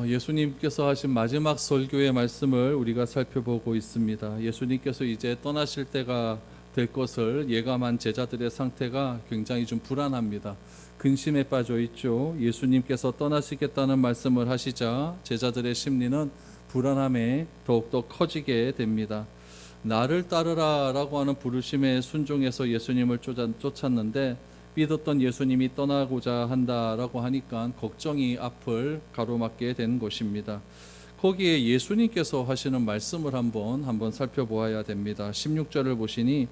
예수님께서 하신 마지막 설교의 말씀을 우리가 살펴보고 있습니다. 예수님께서 이제 떠나실 때가 될 것을 예감한 제자들의 상태가 굉장히 좀 불안합니다. 근심에 빠져 있죠. 예수님께서 떠나시겠다는 말씀을 하시자 제자들의 심리는 불안함에 더욱더 커지게 됩니다. 나를 따르라 라고 하는 부르심에 순종해서 예수님을 쫓았는데 믿었던 예수님이 떠나고자 한다라고 하니까 걱정이 앞을 가로막게 된 것입니다. 거기에 예수님께서 하시는 말씀을 한번 살펴보아야 됩니다. 16절을 보시니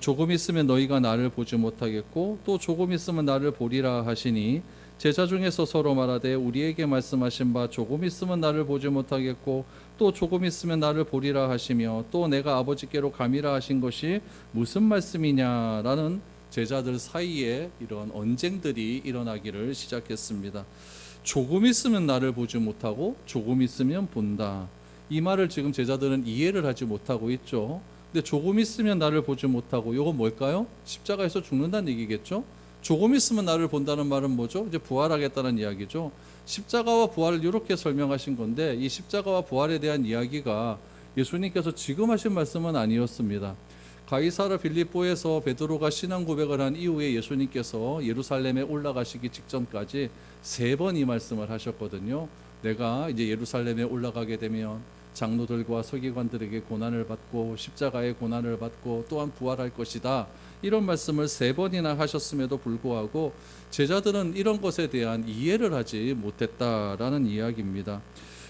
조금 있으면 너희가 나를 보지 못하겠고 또 조금 있으면 나를 보리라 하시니 제자 중에서 서로 말하되 우리에게 말씀하신 바 조금 있으면 나를 보지 못하겠고 또 조금 있으면 나를 보리라 하시며 또 내가 아버지께로 감이라 하신 것이 무슨 말씀이냐라는 제자들 사이에 이런 언쟁들이 일어나기를 시작했습니다. 조금 있으면 나를 보지 못하고 조금 있으면 본다. 이 말을 지금 제자들은 이해를 하지 못하고 있죠. 근데 조금 있으면 나를 보지 못하고 이건 뭘까요? 십자가에서 죽는다는 얘기겠죠. 조금 있으면 나를 본다는 말은 뭐죠? 이제 부활하겠다는 이야기죠. 십자가와 부활을 이렇게 설명하신 건데 이 십자가와 부활에 대한 이야기가 예수님께서 지금 하신 말씀은 아니었습니다. 가이사랴 빌립보에서 베드로가 신앙 고백을 한 이후에 예수님께서 예루살렘에 올라가시기 직전까지 3번 이 말씀을 하셨거든요. 내가 이제 예루살렘에 올라가게 되면 장로들과 서기관들에게 고난을 받고 십자가의 고난을 받고 또한 부활할 것이다. 이런 말씀을 3번이나 하셨음에도 불구하고 제자들은 이런 것에 대한 이해를 하지 못했다라는 이야기입니다.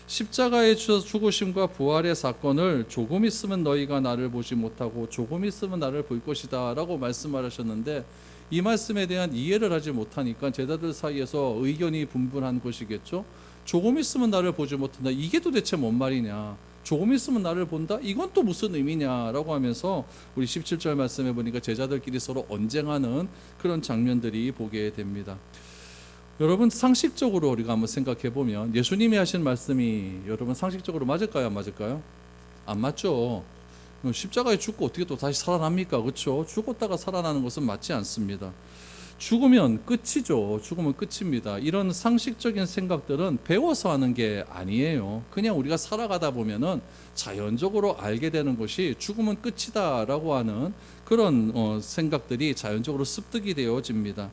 십자가의 죽으심과 부활의 사건을 조금 있으면 너희가 나를 보지 못하고 조금 있으면 나를 볼 것이다 라고 말씀을 하셨는데 이 말씀에 대한 이해를 하지 못하니까 제자들 사이에서 의견이 분분한 것이겠죠. 조금 있으면 나를 보지 못한다. 이게 도대체 뭔 말이냐. 조금 있으면 나를 본다? 이건 또 무슨 의미냐라고 하면서 우리 17절 말씀해 보니까 제자들끼리 서로 언쟁하는 그런 장면들이 보게 됩니다. 여러분 상식적으로 우리가 한번 생각해 보면 예수님이 하신 말씀이 여러분 상식적으로 맞을까요? 안 맞을까요? 안 맞죠. 십자가에 죽고 어떻게 또 다시 살아납니까? 그렇죠? 죽었다가 살아나는 것은 맞지 않습니다. 죽으면 끝이죠. 죽으면 끝입니다. 이런 상식적인 생각들은 배워서 하는 게 아니에요. 그냥 우리가 살아가다 보면은 자연적으로 알게 되는 것이 죽으면 끝이다라고 하는 그런 생각들이 자연적으로 습득이 되어집니다.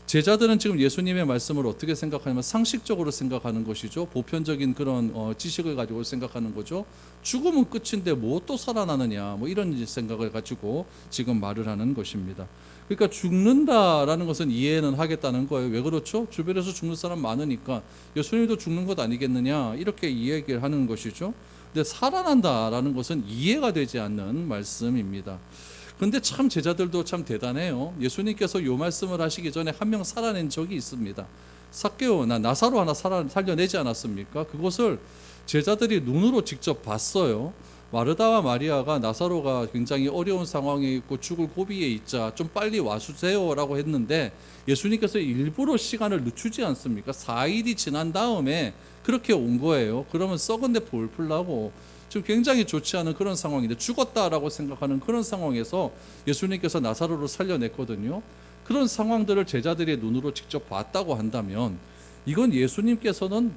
제자들은 지금 예수님의 말씀을 어떻게 생각하냐면 상식적으로 생각하는 것이죠. 보편적인 그런 지식을 가지고 생각하는 거죠. 죽으면 끝인데 뭐 또 살아나느냐 뭐 이런 생각을 가지고 지금 말을 하는 것입니다. 그러니까 죽는다라는 것은 이해는 하겠다는 거예요. 왜 그렇죠? 주변에서 죽는 사람 많으니까 예수님도 죽는 것 아니겠느냐 이렇게 이야기를 하는 것이죠. 근데 살아난다라는 것은 이해가 되지 않는 말씀입니다. 근데 참 제자들도 참 대단해요. 예수님께서 이 말씀을 하시기 전에 한 명 살아낸 적이 있습니다. 삭개오, 나사로 하나 살려내지 않았습니까? 그것을 제자들이 눈으로 직접 봤어요. 마르다와 마리아가 나사로가 굉장히 어려운 상황에 있고 죽을 고비에 있자 좀 빨리 와주세요라고 했는데 예수님께서 일부러 시간을 늦추지 않습니까? 4일이 지난 다음에 그렇게 온 거예요. 그러면 썩은데 볼풀 나고 지금 굉장히 좋지 않은 그런 상황인데 죽었다라고 생각하는 그런 상황에서 예수님께서 나사로를 살려냈거든요. 그런 상황들을 제자들의 눈으로 직접 봤다고 한다면 이건 예수님께서는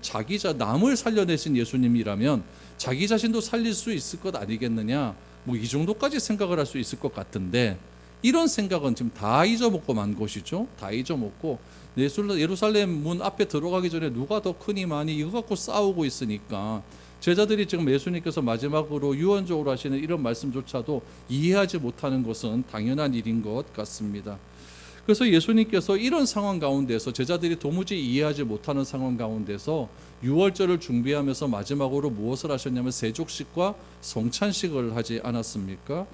남을 살려내신 예수님이라면 자기 자신도 살릴 수 있을 것 아니겠느냐, 뭐 이 정도까지 생각을 할 수 있을 것 같은데 이런 생각은 지금 다 잊어먹고 만 것이죠. 다 잊어먹고 예루살렘 문 앞에 들어가기 전에 누가 더 크니 많이 이거 갖고 싸우고 있으니까 제자들이 지금 예수님께서 마지막으로 유언적으로 하시는 이런 말씀조차도 이해하지 못하는 것은 당연한 일인 것 같습니다. 그래서 예수님께서 이런 상황 가운데서 제자들이 도무지 이해하지 못하는 상황 가운데서 유월절을 준비하면서 마지막으로 무엇을 하셨냐면 세족식과 성찬식을 하지 않았습니까?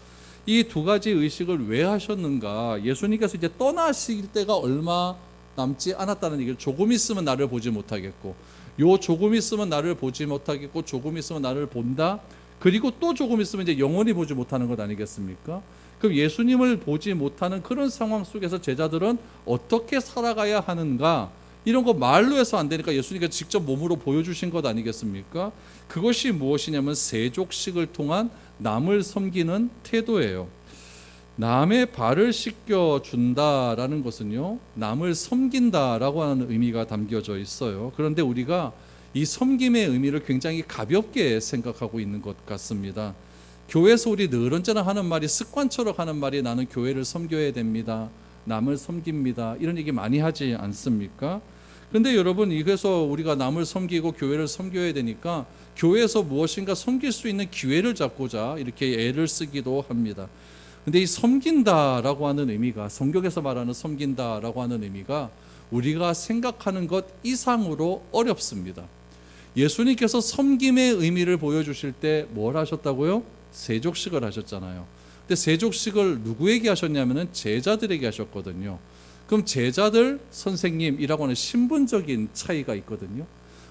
이 두 가지 의식을 왜 하셨는가? 예수님께서 이제 떠나실 때가 얼마 남지 않았다는 얘기를, 조금 있으면 나를 보지 못하겠고 요 조금 있으면 나를 보지 못하겠고 조금 있으면 나를 본다. 그리고 또 조금 있으면 이제 영원히 보지 못하는 것 아니겠습니까? 그럼 예수님을 보지 못하는 그런 상황 속에서 제자들은 어떻게 살아가야 하는가? 이런 거 말로 해서 안 되니까 예수님께서 직접 몸으로 보여주신 것 아니겠습니까? 그것이 무엇이냐면 세족식을 통한 남을 섬기는 태도예요. 남의 발을 씻겨준다라는 것은요, 남을 섬긴다라고 하는 의미가 담겨져 있어요. 그런데 우리가 이 섬김의 의미를 굉장히 가볍게 생각하고 있는 것 같습니다. 교회에서 우리 늘 언제나 하는 말이, 습관처럼 하는 말이, 나는 교회를 섬겨야 됩니다, 남을 섬깁니다, 이런 얘기 많이 하지 않습니까? 그런데 여러분, 이래서 우리가 남을 섬기고 교회를 섬겨야 되니까 교회에서 무엇인가 섬길 수 있는 기회를 잡고자 이렇게 애를 쓰기도 합니다. 근데 이 섬긴다라고 하는 의미가, 성경에서 말하는 섬긴다라고 하는 의미가 우리가 생각하는 것 이상으로 어렵습니다. 예수님께서 섬김의 의미를 보여주실 때 뭘 하셨다고요? 세족식을 하셨잖아요. 근데 세족식을 누구에게 하셨냐면은 제자들에게 하셨거든요. 그럼 제자들, 선생님이라고 하는 신분적인 차이가 있거든요.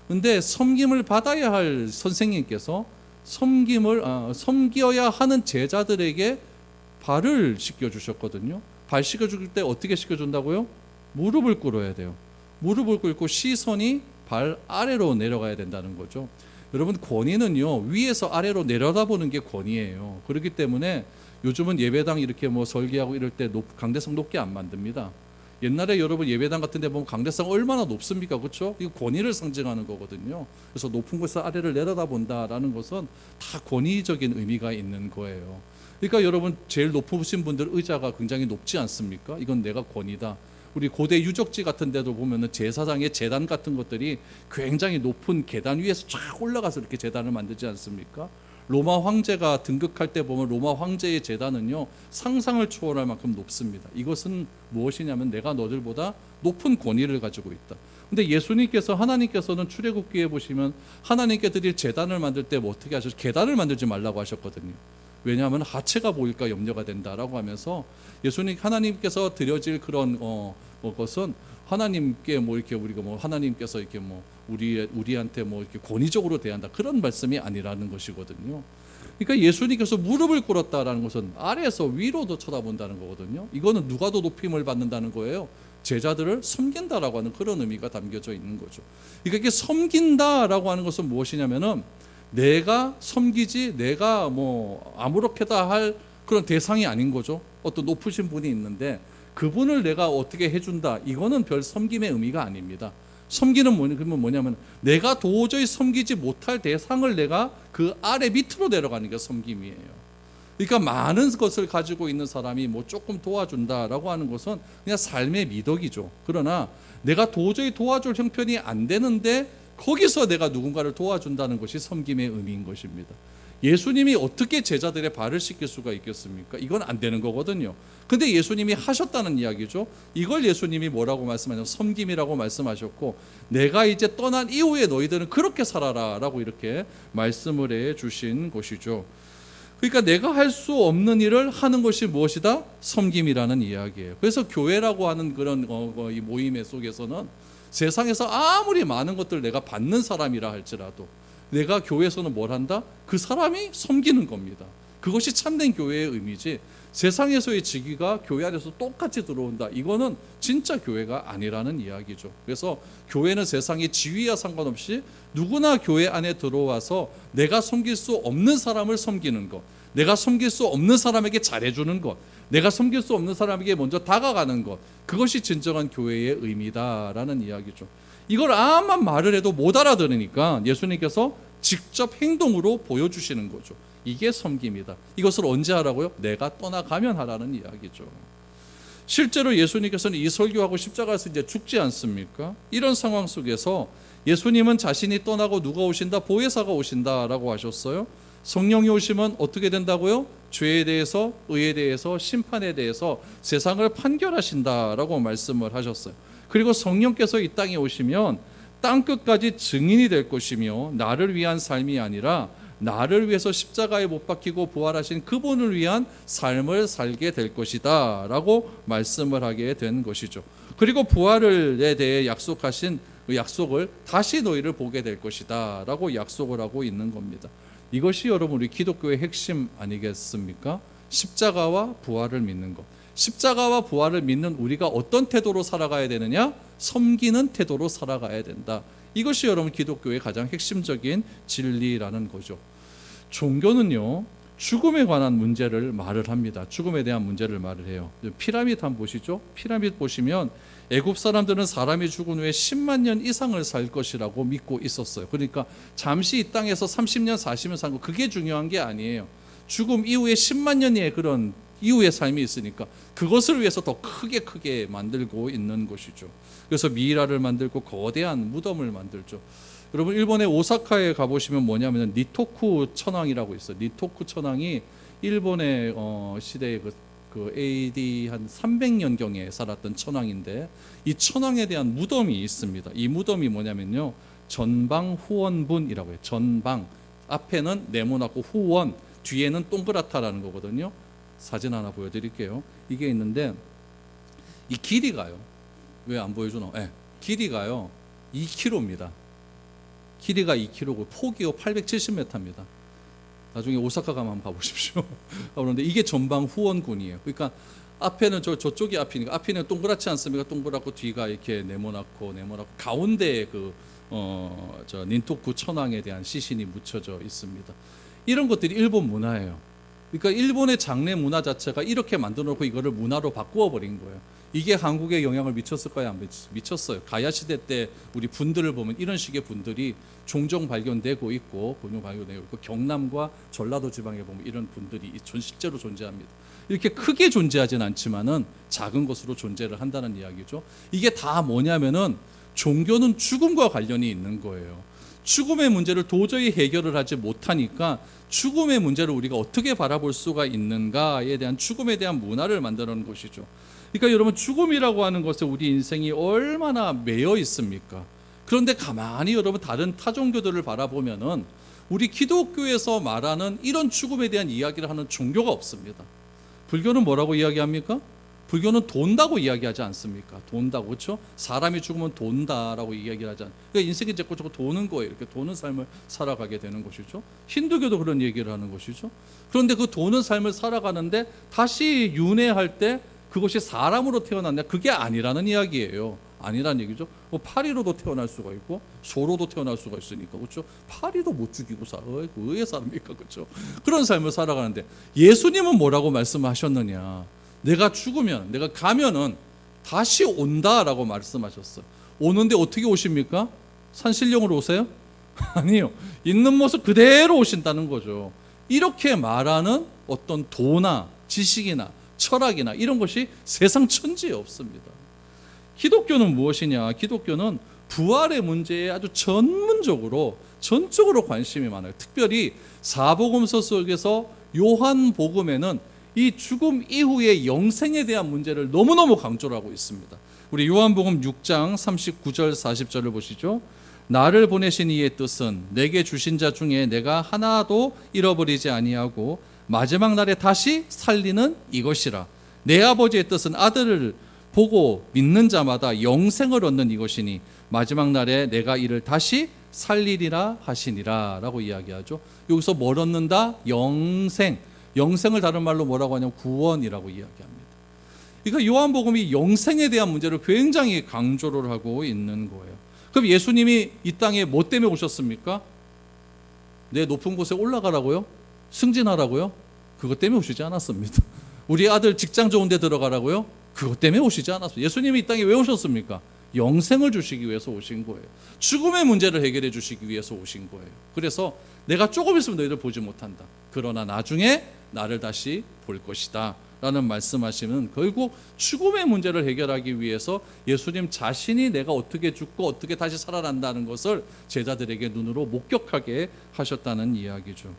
근데 섬김을 받아야 할 선생님께서 섬겨야 하는 제자들에게 발을 씻겨주셨거든요. 발 씻겨줄 때 어떻게 씻겨준다고요? 무릎을 꿇어야 돼요. 무릎을 꿇고 시선이 발 아래로 내려가야 된다는 거죠. 여러분, 권위는요, 위에서 아래로 내려다보는 게 권위예요. 그렇기 때문에 요즘은 예배당 이렇게 뭐 설계하고 이럴 때 강대상 높게 안 만듭니다. 옛날에 여러분 예배당 같은 데 보면 강대상 얼마나 높습니까? 그렇죠? 이거 권위를 상징하는 거거든요. 그래서 높은 곳에서 아래를 내려다본다라는 것은 다 권위적인 의미가 있는 거예요. 그러니까 여러분, 제일 높으신 분들 의자가 굉장히 높지 않습니까? 이건 내가 권위다. 우리 고대 유적지 같은 데도 보면은 제사장의 제단 같은 것들이 굉장히 높은 계단 위에서 쫙 올라가서 이렇게 제단을 만들지 않습니까? 로마 황제가 등극할 때 보면 로마 황제의 제단은요, 상상을 초월할 만큼 높습니다. 이것은 무엇이냐면 내가 너들보다 높은 권위를 가지고 있다. 근데 예수님께서, 하나님께서는 출애굽기에 보시면 하나님께 드릴 제단을 만들 때 뭐 어떻게 하셨죠? 계단을 만들지 말라고 하셨거든요. 왜냐하면 하체가 보일까 염려가 된다라고 하면서, 예수님, 하나님께서 드려질 그런 것은 하나님께 뭐 이렇게 우리가 뭐 하나님께서 이렇게 뭐 우리한테 뭐 이렇게 권위적으로 대한다, 그런 말씀이 아니라는 것이거든요. 그러니까 예수님께서 무릎을 꿇었다라는 것은 아래에서 위로도 쳐다본다는 거거든요. 이거는 누가 더 높임을 받는다는 거예요? 제자들을 섬긴다라고 하는 그런 의미가 담겨져 있는 거죠. 그러니까 이게 섬긴다라고 하는 것은 무엇이냐면은 내가 섬기지, 내가 뭐 아무렇게나 할 그런 대상이 아닌 거죠. 어떤 높으신 분이 있는데 그분을 내가 어떻게 해준다, 이거는 별 섬김의 의미가 아닙니다. 섬기는 뭐냐면 내가 도저히 섬기지 못할 대상을 내가 그 아래 밑으로 내려가는 게 섬김이에요. 그러니까 많은 것을 가지고 있는 사람이 뭐 조금 도와준다라고 하는 것은 그냥 삶의 미덕이죠. 그러나 내가 도저히 도와줄 형편이 안 되는데 거기서 내가 누군가를 도와준다는 것이 섬김의 의미인 것입니다. 예수님이 어떻게 제자들의 발을 씻길 수가 있겠습니까? 이건 안 되는 거거든요. 근데 예수님이 하셨다는 이야기죠. 이걸 예수님이 뭐라고 말씀하냐면 섬김이라고 말씀하셨고, 내가 이제 떠난 이후에 너희들은 그렇게 살아라 라고 이렇게 말씀을 해 주신 것이죠. 그러니까 내가 할 수 없는 일을 하는 것이 무엇이다? 섬김이라는 이야기예요. 그래서 교회라고 하는 그런 이 모임 속에서는 세상에서 아무리 많은 것들을 내가 받는 사람이라 할지라도 내가 교회에서는 뭘 한다? 그 사람이 섬기는 겁니다. 그것이 참된 교회의 의미지, 세상에서의 직위가 교회 안에서 똑같이 들어온다, 이거는 진짜 교회가 아니라는 이야기죠. 그래서 교회는 세상의 지위와 상관없이 누구나 교회 안에 들어와서 내가 섬길 수 없는 사람을 섬기는 것, 내가 섬길 수 없는 사람에게 잘해주는 것, 내가 섬길 수 없는 사람에게 먼저 다가가는 것, 그것이 진정한 교회의 의미다라는 이야기죠. 이걸 암만 말을 해도 못 알아들으니까 예수님께서 직접 행동으로 보여주시는 거죠. 이게 섬김이다. 이것을 언제 하라고요? 내가 떠나가면 하라는 이야기죠. 실제로 예수님께서는 이 설교하고 십자가에서 이제 죽지 않습니까? 이런 상황 속에서 예수님은 자신이 떠나고 누가 오신다? 보혜사가 오신다라고 하셨어요. 성령이 오시면 어떻게 된다고요? 죄에 대해서, 의에 대해서, 심판에 대해서 세상을 판결하신다라고 말씀을 하셨어요. 그리고 성령께서 이 땅에 오시면 땅 끝까지 증인이 될 것이며, 나를 위한 삶이 아니라 나를 위해서 십자가에 못 박히고 부활하신 그분을 위한 삶을 살게 될 것이다 라고 말씀을 하게 된 것이죠. 그리고 부활에 대해 약속하신 그 약속을, 다시 너희를 보게 될 것이다 라고 약속을 하고 있는 겁니다. 이것이 여러분 우리 기독교의 핵심 아니겠습니까? 십자가와 부활을 믿는 것. 십자가와 부활을 믿는 우리가 어떤 태도로 살아가야 되느냐? 섬기는 태도로 살아가야 된다. 이것이 여러분 기독교의 가장 핵심적인 진리라는 거죠. 종교는요, 죽음에 관한 문제를 말을 합니다. 죽음에 대한 문제를 말을 해요. 피라미드 한번 보시죠. 피라미드 보시면 애굽 사람들은 사람이 죽은 후에 10만 년 이상을 살 것이라고 믿고 있었어요. 그러니까 잠시 이 땅에서 30년, 40년 산 거 그게 중요한 게 아니에요. 죽음 이후에 10만 년의 그런 이후의 삶이 있으니까 그것을 위해서 더 크게 만들고 있는 것이죠. 그래서 미이라를 만들고 거대한 무덤을 만들죠. 여러분 일본의 오사카에 가보시면 뭐냐면 니토쿠 천왕이라고 있어요. 니토쿠 천왕이 일본의 시대의 그 AD 한 300년경에 살았던 천왕인데 이 천왕에 대한 무덤이 있습니다. 이 무덤이 뭐냐면요, 전방 후원분이라고 해요. 전방, 앞에는 네모나고 후원, 뒤에는 동그랗다라는 거거든요. 사진 하나 보여드릴게요. 이게 있는데 이 길이가요, 왜 안 보여주노? 길이가요 2km입니다. 길이가 2km고 폭이요 870m입니다. 나중에 오사카 가면 한번 가보십시오. 그런데 이게 전방 후원군이에요. 그러니까 앞에는 저쪽이 앞이니까 앞에는 동그랗지 않습니까? 동그랗고 뒤가 이렇게 네모나고 가운데에 저 닌토쿠 천왕에 대한 시신이 묻혀져 있습니다. 이런 것들이 일본 문화예요. 그러니까 일본의 장례 문화 자체가 이렇게 만들어 놓고 이거를 문화로 바꾸어 버린 거예요. 이게 한국에 영향을 미쳤을까요? 안 미쳤어요. 가야 시대 때 우리 분들을 보면 이런 식의 분들이 종종 발견되고 있고 경남과 전라도 지방에 보면 이런 분들이 실제로 존재합니다. 이렇게 크게 존재하진 않지만은 작은 것으로 존재를 한다는 이야기죠. 이게 다 뭐냐면은 종교는 죽음과 관련이 있는 거예요. 죽음의 문제를 도저히 해결을 하지 못하니까 죽음의 문제를 우리가 어떻게 바라볼 수가 있는가에 대한 죽음에 대한 문화를 만들어 놓은 것이죠. 그러니까 여러분 죽음이라고 하는 것에 우리 인생이 얼마나 매여 있습니까? 그런데 가만히 여러분 다른 타 종교들을 바라보면은 우리 기독교에서 말하는 이런 죽음에 대한 이야기를 하는 종교가 없습니다. 불교는 뭐라고 이야기합니까? 불교는 돈다고 이야기하지 않습니까? 돈다고, 그렇죠? 사람이 죽으면 돈다라고 이야기를 하지 않습니까? 그러니까 인생이 자꾸 도는 거예요. 이렇게 도는 삶을 살아가게 되는 것이죠. 힌두교도 그런 얘기를 하는 것이죠. 그런데 그 도는 삶을 살아가는데 다시 윤회할 때 그것이 사람으로 태어났냐? 그게 아니라는 이야기예요. 아니라는 얘기죠. 파리로도 태어날 수가 있고 소로도 태어날 수가 있으니까, 그렇죠? 파리도 못 죽이고 왜 사람입니까, 그렇죠? 그런 삶을 살아가는데 예수님은 뭐라고 말씀하셨느냐? 내가 죽으면, 내가 가면은 다시 온다라고 말씀하셨어요. 오는데 어떻게 오십니까? 산신령으로 오세요? 아니요. 있는 모습 그대로 오신다는 거죠. 이렇게 말하는 어떤 도나 지식이나 철학이나 이런 것이 세상 천지에 없습니다. 기독교는 무엇이냐? 기독교는 부활의 문제에 아주 전적으로 관심이 많아요. 특별히 사복음서 속에서 요한복음에는 이 죽음 이후의 영생에 대한 문제를 너무너무 강조를 하고 있습니다. 우리 요한복음 6장 39절 40절을 보시죠. 나를 보내신 이의 뜻은 내게 주신 자 중에 내가 하나도 잃어버리지 아니하고 마지막 날에 다시 살리는 이것이라. 내 아버지의 뜻은 아들을 보고 믿는 자마다 영생을 얻는 이것이니 마지막 날에 내가 이를 다시 살리리라 하시니라 라고 이야기하죠. 여기서 뭘 얻는다? 영생을 다른 말로 뭐라고 하냐면 구원이라고 이야기합니다. 그러니까 요한복음이 영생에 대한 문제를 굉장히 강조를 하고 있는 거예요. 그럼 예수님이 이 땅에 뭐 때문에 오셨습니까? 내 높은 곳에 올라가라고요? 승진하라고요? 그것 때문에 오시지 않았습니다. 우리 아들 직장 좋은 데 들어가라고요? 그것 때문에 오시지 않았습니다. 예수님이 이 땅에 왜 오셨습니까? 영생을 주시기 위해서 오신 거예요. 죽음의 문제를 해결해 주시기 위해서 오신 거예요. 그래서 내가 조금 있으면 너희를 보지 못한다. 그러나 나중에 나를 다시 볼 것이다 라는 말씀하시면 결국 죽음의 문제를 해결하기 위해서 예수님 자신이 내가 어떻게 죽고 어떻게 다시 살아난다는 것을 제자들에게 눈으로 목격하게 하셨다는 이야기죠.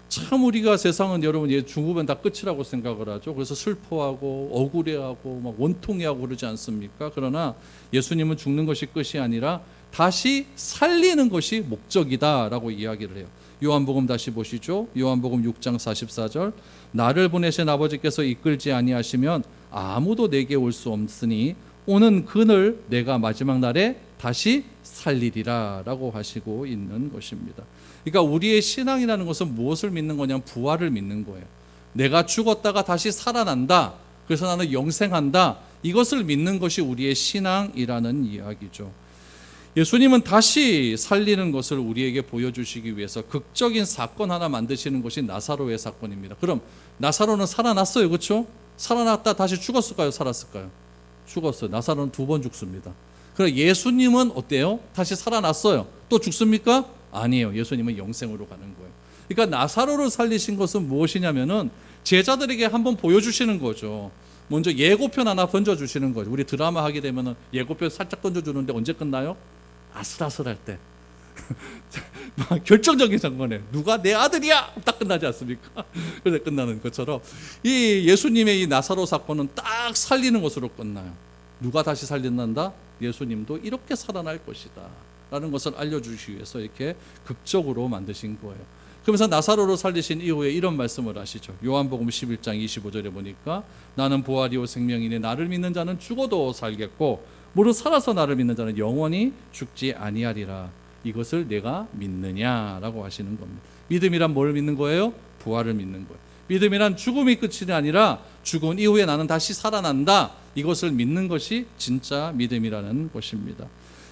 참 우리가 세상은 여러분 죽으면 다 끝이라고 생각을 하죠. 그래서 슬퍼하고 억울해하고 막 원통해하고 그러지 않습니까? 그러나 예수님은 죽는 것이 끝이 아니라 다시 살리는 것이 목적이다라고 이야기를 해요. 요한복음 다시 보시죠. 요한복음 6장 44절. 나를 보내신 아버지께서 이끌지 아니하시면 아무도 내게 올 수 없으니 오는 그늘 내가 마지막 날에 다시 살리리라 라고 하시고 있는 것입니다. 그러니까 우리의 신앙이라는 것은 무엇을 믿는 거냐면 부활을 믿는 거예요. 내가 죽었다가 다시 살아난다. 그래서 나는 영생한다. 이것을 믿는 것이 우리의 신앙이라는 이야기죠. 예수님은 다시 살리는 것을 우리에게 보여주시기 위해서 극적인 사건 하나 만드시는 것이 나사로의 사건입니다. 그럼 나사로는 살아났어요, 그렇죠? 살아났다 다시 죽었을까요, 살았을까요? 죽었어요. 나사로는 2번 죽습니다. 그럼 예수님은 어때요? 다시 살아났어요. 또 죽습니까? 아니에요. 예수님은 영생으로 가는 거예요. 그러니까 나사로를 살리신 것은 무엇이냐면은 제자들에게 한번 보여주시는 거죠. 먼저 예고편 하나 던져주시는 거죠. 우리 드라마 하게 되면은 예고편 살짝 던져주는데 언제 끝나요? 아슬아슬할 때. 결정적인 장면에 누가 내 아들이야 딱 끝나지 않습니까? 그래서 끝나는 것처럼 이 예수님의 이 나사로 사건은 딱 살리는 것으로 끝나요. 누가 다시 살린단다? 예수님도 이렇게 살아날 것이다 라는 것을 알려주시기 위해서 이렇게 극적으로 만드신 거예요. 그러면서 나사로를 살리신 이후에 이런 말씀을 하시죠. 요한복음 11장 25절에 보니까 나는 부활이요 생명이니 나를 믿는 자는 죽어도 살겠고 무릇 살아서 나를 믿는 자는 영원히 죽지 아니하리라. 이것을 내가 믿느냐라고 하시는 겁니다. 믿음이란 뭘 믿는 거예요? 부활을 믿는 거예요. 믿음이란 죽음이 끝이 아니라 죽은 이후에 나는 다시 살아난다. 이것을 믿는 것이 진짜 믿음이라는 것입니다.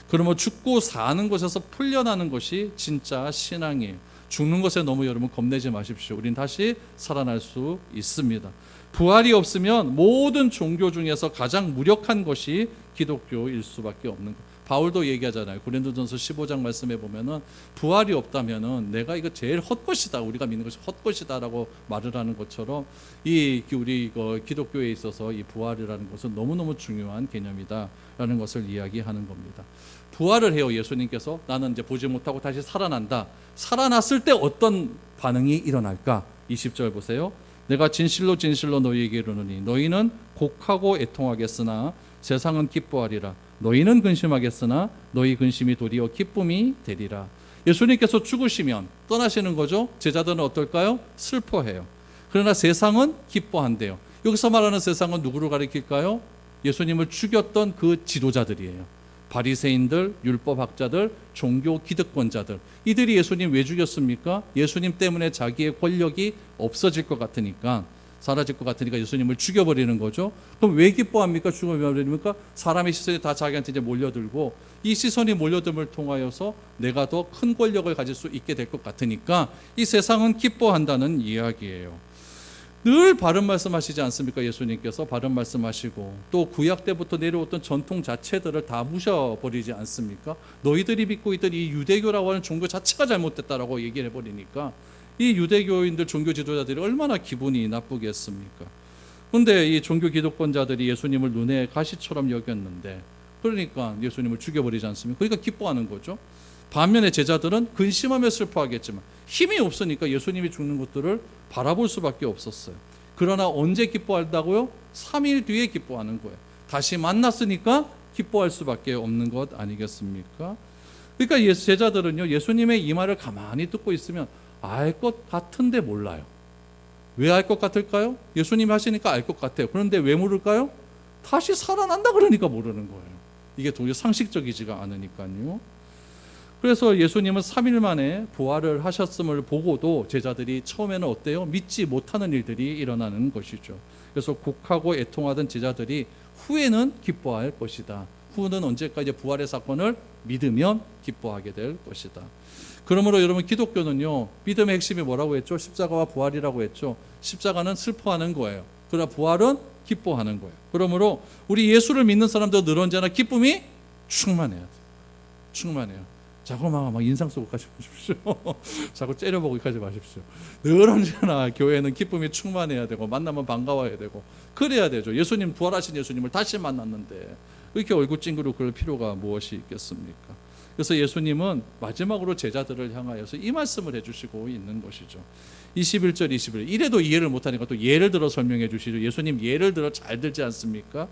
그러면 죽고 사는 것에서 풀려나는 것이 진짜 신앙이에요. 죽는 것에 너무 여러분 겁내지 마십시오. 우린 다시 살아날 수 있습니다. 부활이 없으면 모든 종교 중에서 가장 무력한 것이 기독교일 수밖에 없는 것. 바울도 얘기하잖아요. 고린도전서 15장 말씀에 보면은 부활이 없다면은 내가 이거 제일 헛것이다. 우리가 믿는 것이 헛것이다라고 말을 하는 것처럼 우리 기독교에 있어서 이 부활이라는 것은 너무너무 중요한 개념이다라는 것을 이야기하는 겁니다. 부활을 해요. 예수님께서 나는 이제 보지 못하고 다시 살아난다. 살아났을 때 어떤 반응이 일어날까? 20절 보세요. 내가 진실로 진실로 너희에게 이르노니 너희는 곡하고 애통하겠으나 세상은 기뻐하리라. 너희는 근심하겠으나 너희 근심이 도리어 기쁨이 되리라. 예수님께서 죽으시면 떠나시는 거죠. 제자들은 어떨까요? 슬퍼해요. 그러나 세상은 기뻐한대요. 여기서 말하는 세상은 누구를 가리킬까요? 예수님을 죽였던 그 지도자들이에요. 바리새인들, 율법학자들, 종교 기득권자들. 이들이 예수님 왜 죽였습니까? 예수님 때문에 자기의 권력이 없어질 것 같으니까, 사라질 것 같으니까 예수님을 죽여버리는 거죠. 그럼 왜 기뻐합니까? 죽여버리니까 사람의 시선이 다 자기한테 이제 몰려들고, 이 시선이 몰려듦을 통하여서 내가 더 큰 권력을 가질 수 있게 될 것 같으니까 이 세상은 기뻐한다는 이야기예요. 늘 바른 말씀하시지 않습니까? 예수님께서 바른 말씀하시고 또 구약 때부터 내려왔던 전통 자체들을 다 무셔버리지 않습니까? 너희들이 믿고 있던 이 유대교라고 하는 종교 자체가 잘못됐다라고 얘기를 해버리니까 이 유대교인들 종교 지도자들이 얼마나 기분이 나쁘겠습니까? 그런데 이 종교 기독권자들이 예수님을 눈에 가시처럼 여겼는데 그러니까 예수님을 죽여버리지 않습니까? 그러니까 기뻐하는 거죠. 반면에 제자들은 근심하며 슬퍼하겠지만 힘이 없으니까 예수님이 죽는 것들을 바라볼 수밖에 없었어요. 그러나 언제 기뻐한다고요? 3일 뒤에 기뻐하는 거예요. 다시 만났으니까 기뻐할 수밖에 없는 것 아니겠습니까? 그러니까 제자들은요, 예수님의 이 말을 가만히 듣고 있으면 알 것 같은데 몰라요. 왜 알 것 같을까요? 예수님이 하시니까 알 것 같아요. 그런데 왜 모를까요? 다시 살아난다 그러니까 모르는 거예요. 이게 도저히 상식적이지가 않으니까요. 그래서 예수님은 3일 만에 부활을 하셨음을 보고도 제자들이 처음에는 어때요? 믿지 못하는 일들이 일어나는 것이죠. 그래서 곡하고 애통하던 제자들이 후에는 기뻐할 것이다. 후는 언제까지 부활의 사건을 믿으면 기뻐하게 될 것이다. 그러므로 여러분 기독교는요, 믿음의 핵심이 뭐라고 했죠? 십자가와 부활이라고 했죠. 십자가는 슬퍼하는 거예요. 그러나 부활은 기뻐하는 거예요. 그러므로 우리 예수를 믿는 사람들 늘 언제나 기쁨이 충만해야 돼요. 충만해요. 자꾸 막 인상 쓰고 가지 마십시오. 자꾸 째려보고 가지 마십시오. 늘 언제나 교회는 기쁨이 충만해야 되고 만나면 반가워야 되고 그래야 되죠. 예수님, 부활하신 예수님을 다시 만났는데 이렇게 얼굴 찡그리고 그럴 필요가 무엇이 있겠습니까? 그래서 예수님은 마지막으로 제자들을 향하여서 이 말씀을 해주시고 있는 것이죠. 21절 21절 이래도 이해를 못하니까 또 예를 들어 설명해 주시죠. 예수님 예를 들어 잘 들지 않습니까?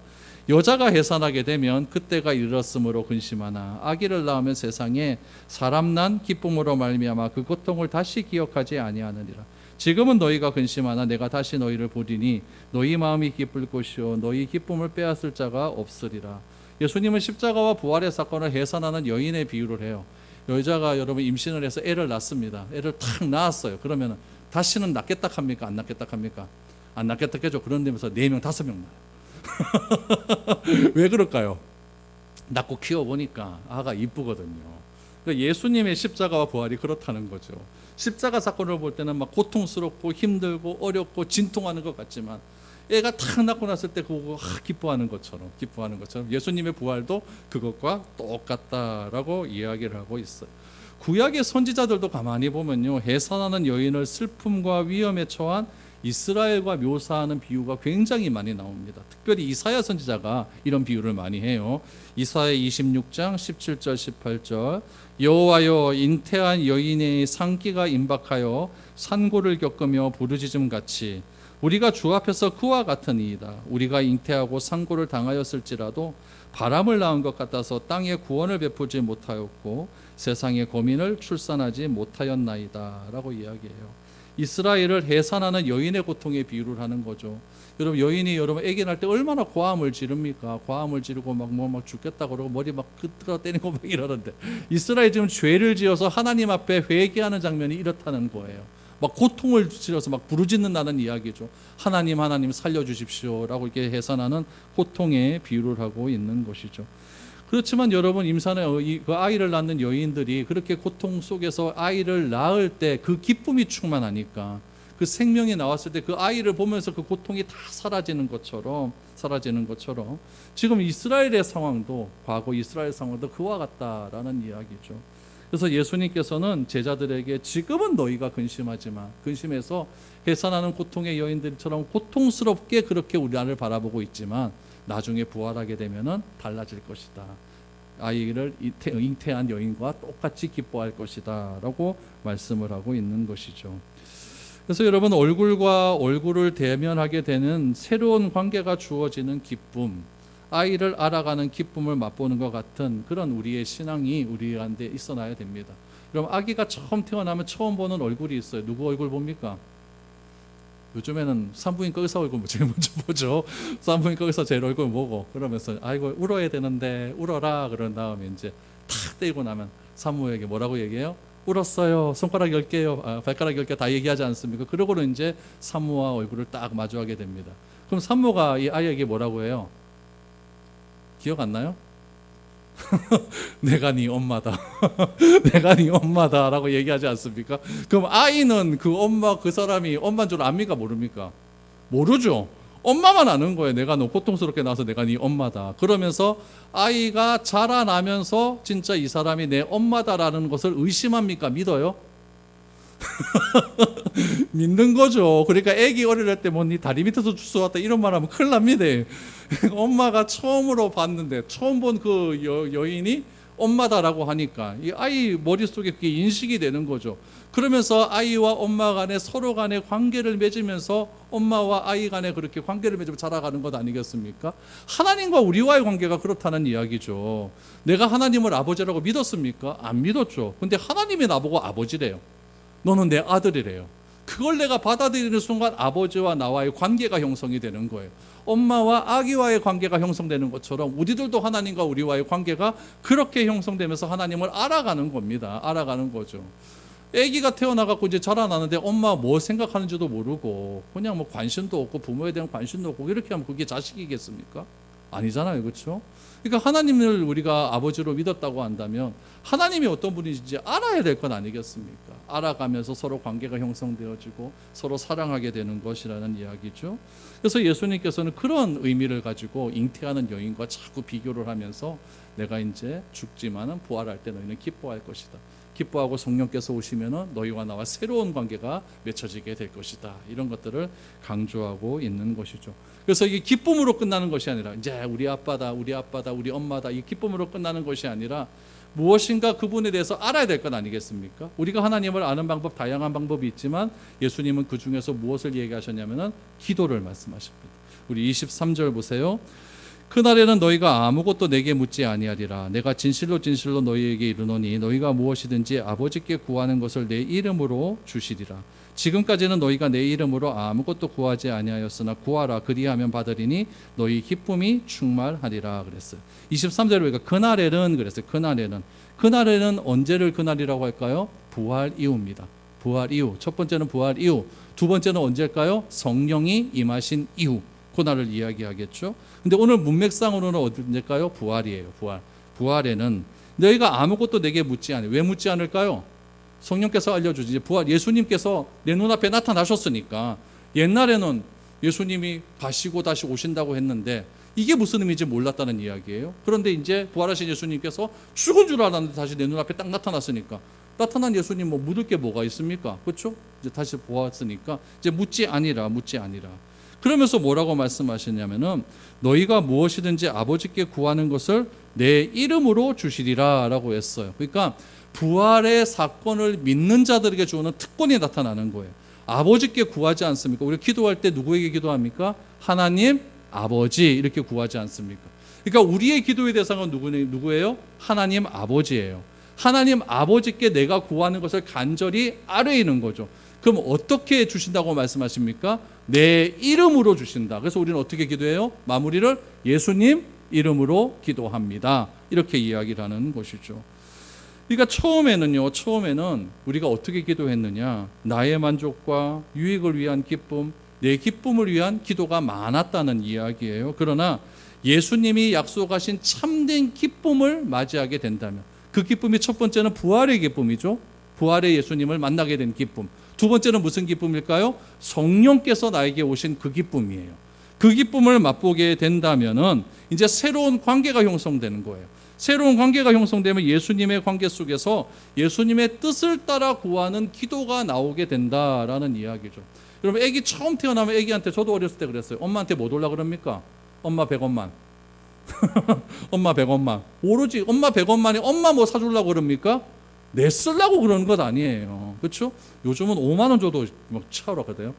여자가 해산하게 되면 그때가 이르렀으므로 근심하나 아기를 낳으면 세상에 사람 난 기쁨으로 말미암아 그 고통을 다시 기억하지 아니하느니라. 지금은 너희가 근심하나 내가 다시 너희를 보리니 너희 마음이 기쁠 것이요 너희 기쁨을 빼앗을 자가 없으리라. 예수님은 십자가와 부활의 사건을 해산하는 여인의 비유를 해요. 여자가 여러분 임신을 해서 애를 낳습니다. 애를 탁 낳았어요. 그러면 다시는 낳겠다 합니까? 안 낳겠다 합니까? 안 낳겠다 하죠. 그런 데면서 4명 5명 낳아요. 왜 그럴까요? 낳고 키워보니까 아가 이쁘거든요. 그러니까 예수님의 십자가와 부활이 그렇다는 거죠. 십자가 사건을 볼 때는 막 고통스럽고 힘들고 어렵고 진통하는 것 같지만 애가 탁 낳고 났을 때 그거 기뻐하는 것처럼 예수님의 부활도 그것과 똑같다라고 이야기를 하고 있어요. 구약의 선지자들도 가만히 보면요, 해산하는 여인을 슬픔과 위험에 처한 이스라엘과 묘사하는 비유가 굉장히 많이 나옵니다. 특별히 이사야 선지자가 이런 비유를 많이 해요. 이사야 26장 17절 18절 여호와여 잉태한 여인의 상기가 임박하여 산고를 겪으며 부르짖음 같이 우리가 주 앞에서 그와 같으니이다. 우리가 잉태하고 상고를 당하였을지라도 바람을 낳은 것 같아서 땅에 구원을 베푸지 못하였고 세상에 거민을 출산하지 못하였나이다 라고 이야기해요. 이스라엘을 해산하는 여인의 고통에 비유를 하는 거죠. 여러분, 여인이 아기 낳을 때 얼마나 고함을 지릅니까? 고함을 지르고 막 죽겠다 그러고 머리 막 끄트러 때리고 막 이러는데, 이스라엘 지금 죄를 지어서 하나님 앞에 회개하는 장면이 이렇다는 거예요. 막 고통을 지어서 막 부르짖는다는 이야기죠. 하나님 살려주십시오라고 이렇게 해산하는 고통에 비유를 하고 있는 것이죠. 그렇지만 여러분, 임산의 그 아이를 낳는 여인들이 그렇게 고통 속에서 아이를 낳을 때 그 기쁨이 충만하니까 그 생명이 나왔을 때 그 아이를 보면서 그 고통이 다 사라지는 것처럼 지금 이스라엘의 상황도, 과거 이스라엘 상황도 그와 같다라는 이야기죠. 그래서 예수님께서는 제자들에게 지금은 너희가 근심해서 해산하는 고통의 여인들처럼 고통스럽게 그렇게 우리를 바라보고 있지만 나중에 부활하게 되면은 달라질 것이다. 아이를 잉태한 여인과 똑같이 기뻐할 것이다 라고 말씀을 하고 있는 것이죠. 그래서 여러분, 얼굴과 얼굴을 대면하게 되는 새로운 관계가 주어지는 기쁨, 아이를 알아가는 기쁨을 맛보는 것 같은 그런 우리의 신앙이 우리한테 있어나야 됩니다. 여러분, 아기가 처음 태어나면 처음 보는 얼굴이 있어요. 누구 얼굴 봅니까? 요즘에는 산부인과 의사 얼굴 제일 먼저 보죠. 산부인과 의사 제일 얼굴 보고 그러면서 아이고 울어야 되는데 울어라 그런 다음에 이제 탁 때리고 나면 산모에게 뭐라고 얘기해요? 울었어요. 손가락 10개요. 발가락 10개 다 얘기하지 않습니까? 그러고는 이제 산모와 얼굴을 딱 마주하게 됩니다. 그럼 산모가 이 아이에게 뭐라고 해요? 기억 안 나요? 내가 네 엄마다. 내가 네 엄마다 라고 얘기하지 않습니까? 그럼 아이는 그 엄마, 그 사람이 엄마인 줄 압니까? 모릅니까? 모르죠. 엄마만 아는 거예요. 내가 너무 고통스럽게 나서 내가 네 엄마다. 그러면서 아이가 자라나면서 진짜 이 사람이 내 엄마다라는 것을 의심합니까? 믿어요? 믿는 거죠. 그러니까 애기 어릴 때 뭐 네 다리 밑에서 주워 왔다 이런 말 하면 큰일 납니다. 엄마가 처음으로 봤는데 처음 본 그 여인이 엄마다라고 하니까 이 아이 머릿속에 그게 인식이 되는 거죠. 그러면서 아이와 엄마 간에 서로 간에 관계를 맺으면서 엄마와 아이 간에 그렇게 관계를 맺으며 자라가는 것 아니겠습니까? 하나님과 우리와의 관계가 그렇다는 이야기죠. 내가 하나님을 아버지라고 믿었습니까? 안 믿었죠. 근데 하나님이 나보고 아버지래요. 너는 내 아들이래요. 그걸 내가 받아들이는 순간 아버지와 나와의 관계가 형성이 되는 거예요. 엄마와 아기와의 관계가 형성되는 것처럼 우리들도 하나님과 우리와의 관계가 그렇게 형성되면서 하나님을 알아가는 겁니다. 알아가는 거죠. 아기가 태어나갖고 이제 자라나는데 엄마 뭐 생각하는지도 모르고 그냥 뭐 관심도 없고 부모에 대한 관심도 없고 이렇게 하면 그게 자식이겠습니까? 아니잖아요. 그렇죠? 그러니까 하나님을 우리가 아버지로 믿었다고 한다면 하나님이 어떤 분이신지 알아야 될 건 아니겠습니까? 알아가면서 서로 관계가 형성되어지고 서로 사랑하게 되는 것이라는 이야기죠. 그래서 예수님께서는 그런 의미를 가지고 잉태하는 여인과 자꾸 비교를 하면서 내가 이제 죽지만은 부활할 때 너희는 기뻐할 것이다. 기뻐하고 성령께서 오시면은 너희와 나와 새로운 관계가 맺혀지게 될 것이다. 이런 것들을 강조하고 있는 것이죠. 그래서 이게 기쁨으로 끝나는 것이 아니라 이제 우리 아빠다, 우리 엄마다 이 기쁨으로 끝나는 것이 아니라 무엇인가 그분에 대해서 알아야 될 것 아니겠습니까? 우리가 하나님을 아는 방법 다양한 방법이 있지만 예수님은 그 중에서 무엇을 얘기하셨냐면은 기도를 말씀하십니다. 우리 23절 보세요. 그날에는 너희가 아무것도 내게 묻지 아니하리라. 내가 진실로 너희에게 이르노니 너희가 무엇이든지 아버지께 구하는 것을 내 이름으로 주시리라. 지금까지는 너희가 내 이름으로 아무것도 구하지 아니하였으나 구하라 그리하면 받으리니 너희 기쁨이 충만하리라 그랬어요. 23절에 보니까 그날에는 그랬어요. 그날에는 언제를 그날이라고 할까요? 부활 이후입니다. 부활 이후. 첫 번째는 부활 이후. 두 번째는 언제일까요? 성령이 임하신 이후. 그날을 이야기하겠죠. 근데 오늘 문맥상으로는 언제일까요? 부활이에요. 부활. 부활에는 너희가 아무것도 내게 묻지 않아요. 왜 묻지 않을까요? 성령께서 알려주지. 부활, 예수님께서 내 눈앞에 나타나셨으니까. 옛날에는 예수님이 가시고 다시 오신다고 했는데 이게 무슨 의미인지 몰랐다는 이야기예요. 그런데 이제 부활하신 예수님께서 죽은 줄 알았는데 다시 내 눈앞에 딱 나타났으니까, 나타난 예수님 뭐 묻을 게 뭐가 있습니까? 그렇죠? 이제 다시 보았으니까 이제 묻지 아니라. 그러면서 뭐라고 말씀하시냐면은 너희가 무엇이든지 아버지께 구하는 것을 내 이름으로 주시리라 라고 했어요. 그러니까 부활의 사건을 믿는 자들에게 주는 특권이 나타나는 거예요. 아버지께 구하지 않습니까? 우리 기도할 때 누구에게 기도합니까? 하나님 아버지 이렇게 구하지 않습니까? 그러니까 우리의 기도의 대상은 누구예요? 하나님 아버지예요. 하나님 아버지께 내가 구하는 것을 간절히 아뢰는 거죠. 그럼 어떻게 주신다고 말씀하십니까? 내 이름으로 주신다. 그래서 우리는 어떻게 기도해요? 마무리를 예수님 이름으로 기도합니다. 이렇게 이야기를 하는 것이죠. 그러니까 처음에는 우리가 어떻게 기도했느냐? 나의 만족과 유익을 위한 기쁨, 내 기쁨을 위한 기도가 많았다는 이야기예요. 그러나 예수님이 약속하신 참된 기쁨을 맞이하게 된다면, 그 기쁨이 첫 번째는 부활의 기쁨이죠. 부활의 예수님을 만나게 된 기쁨. 두 번째는 무슨 기쁨일까요? 성령께서 나에게 오신 그 기쁨이에요. 그 기쁨을 맛보게 된다면은 이제 새로운 관계가 형성되는 거예요. 새로운 관계가 형성되면 예수님의 관계 속에서 예수님의 뜻을 따라 구하는 기도가 나오게 된다라는 이야기죠. 여러분, 애기 처음 태어나면 애기한테, 저도 어렸을 때 그랬어요. 엄마한테 뭐 달라 그럽니까? 엄마 100원만. 엄마 100원만. 오로지 엄마 100원만이 엄마 뭐 사주려고 그럽니까? 내 쓰려고 그러는 것 아니에요. 그렇죠? 요즘은 5만 원 줘도 막 차오르거든요.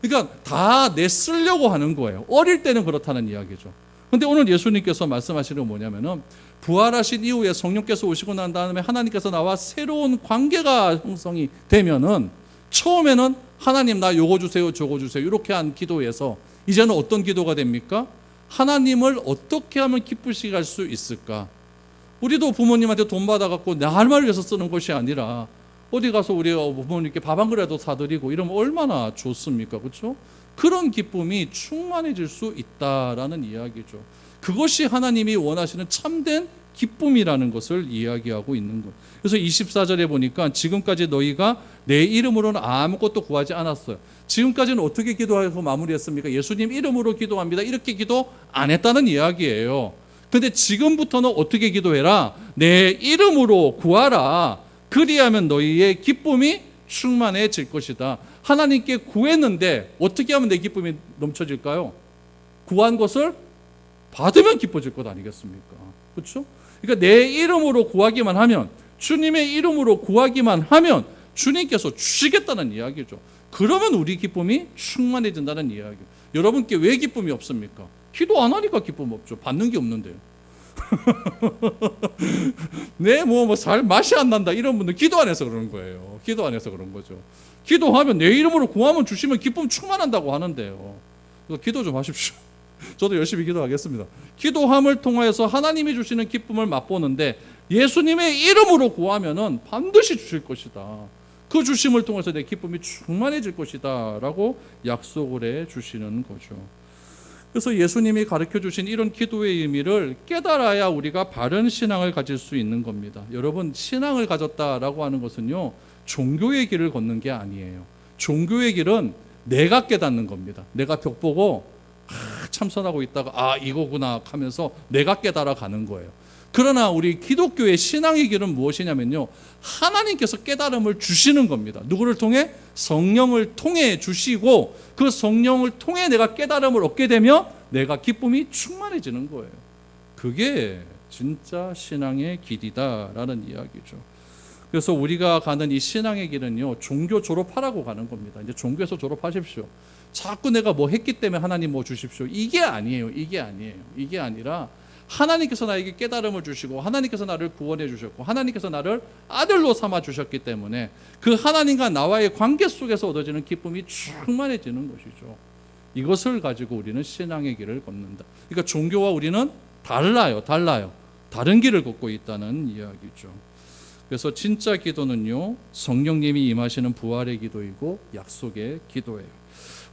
그러니까 다 내 쓰려고 하는 거예요. 어릴 때는 그렇다는 이야기죠. 근데 오늘 예수님께서 말씀하시는 건 뭐냐면은 부활하신 이후에 성령께서 오시고 난 다음에 하나님께서 나와 새로운 관계가 형성이 되면은, 처음에는 하나님 나 요거 주세요 저거 주세요 이렇게 한 기도에서 이제는 어떤 기도가 됩니까? 하나님을 어떻게 하면 기쁘시게 할 수 있을까? 우리도 부모님한테 돈 받아갖고 내 할 말을 위해서 쓰는 것이 아니라 어디 가서 우리 부모님께 밥 한 그릇이라도 사드리고 이러면 얼마나 좋습니까? 그렇죠? 그런 기쁨이 충만해질 수 있다라는 이야기죠. 그것이 하나님이 원하시는 참된 기쁨이라는 것을 이야기하고 있는 것. 그래서 24절에 보니까 지금까지 너희가 내 이름으로는 아무것도 구하지 않았어요. 지금까지는 어떻게 기도해서 마무리했습니까? 예수님 이름으로 기도합니다. 이렇게 기도 안 했다는 이야기예요. 근데 지금부터는 어떻게 기도해라? 내 이름으로 구하라. 그리하면 너희의 기쁨이 충만해질 것이다. 하나님께 구했는데 어떻게 하면 내 기쁨이 넘쳐질까요? 구한 것을 받으면 기뻐질 것 아니겠습니까? 그렇죠? 그러니까 내 이름으로 구하기만 하면, 주님의 이름으로 구하기만 하면 주님께서 주시겠다는 이야기죠. 그러면 우리 기쁨이 충만해진다는 이야기. 여러분께 왜 기쁨이 없습니까? 기도 안 하니까 기쁨 없죠. 받는 게 없는데요. 내 살 맛이 안 난다 이런 분들 기도 안 해서 그러는 거예요. 기도 안 해서 그런 거죠. 기도하면 내 이름으로 구하면 주시면 기쁨 충만한다고 하는데요. 그래서 기도 좀 하십시오. 저도 열심히 기도하겠습니다. 기도함을 통해서 하나님이 주시는 기쁨을 맛보는데 예수님의 이름으로 구하면은 반드시 주실 것이다. 그 주심을 통해서 내 기쁨이 충만해질 것이다 라고 약속을 해 주시는 거죠. 그래서 예수님이 가르쳐 주신 이런 기도의 의미를 깨달아야 우리가 바른 신앙을 가질 수 있는 겁니다. 여러분, 신앙을 가졌다라고 하는 것은요, 종교의 길을 걷는 게 아니에요. 종교의 길은 내가 깨닫는 겁니다. 내가 벽 보고 참선하고 있다가 이거구나 하면서 내가 깨달아 가는 거예요. 그러나 우리 기독교의 신앙의 길은 무엇이냐면요, 하나님께서 깨달음을 주시는 겁니다. 누구를 통해? 성령을 통해 주시고, 그 성령을 통해 내가 깨달음을 얻게 되면 내가 기쁨이 충만해지는 거예요. 그게 진짜 신앙의 길이다라는 이야기죠. 그래서 우리가 가는 이 신앙의 길은요, 종교 졸업하라고 가는 겁니다. 이제 종교에서 졸업하십시오. 자꾸 내가 뭐 했기 때문에 하나님 뭐 주십시오. 이게 아니에요. 이게 아니라 하나님께서 나에게 깨달음을 주시고, 하나님께서 나를 구원해 주셨고, 하나님께서 나를 아들로 삼아 주셨기 때문에 그 하나님과 나와의 관계 속에서 얻어지는 기쁨이 충만해지는 것이죠. 이것을 가지고 우리는 신앙의 길을 걷는다. 그러니까 종교와 우리는 달라요. 다른 길을 걷고 있다는 이야기죠. 그래서 진짜 기도는요, 성령님이 임하시는 부활의 기도이고 약속의 기도예요.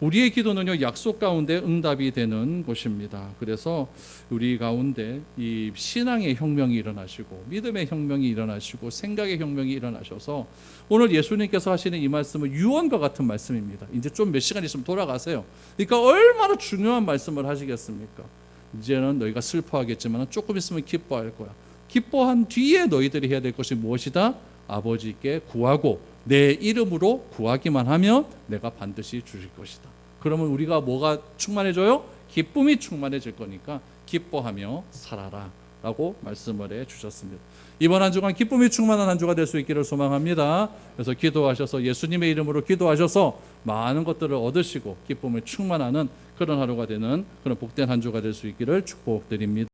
우리의 기도는요, 약속 가운데 응답이 되는 곳입니다. 그래서 우리 가운데 이 신앙의 혁명이 일어나시고 믿음의 혁명이 일어나시고 생각의 혁명이 일어나셔서 오늘 예수님께서 하시는 이 말씀은 유언과 같은 말씀입니다. 이제 좀 몇 시간 있으면 돌아가세요. 그러니까 얼마나 중요한 말씀을 하시겠습니까? 이제는 너희가 슬퍼하겠지만 조금 있으면 기뻐할 거야. 기뻐한 뒤에 너희들이 해야 될 것이 무엇이다? 아버지께 구하고 내 이름으로 구하기만 하면 내가 반드시 주실 것이다. 그러면 우리가 뭐가 충만해져요? 기쁨이 충만해질 거니까 기뻐하며 살아라 라고 말씀을 해주셨습니다. 이번 한 주간 기쁨이 충만한 한 주가 될 수 있기를 소망합니다. 그래서 기도하셔서 예수님의 이름으로 기도하셔서 많은 것들을 얻으시고 기쁨을 충만하는 그런 하루가 되는 그런 복된 한 주가 될 수 있기를 축복드립니다.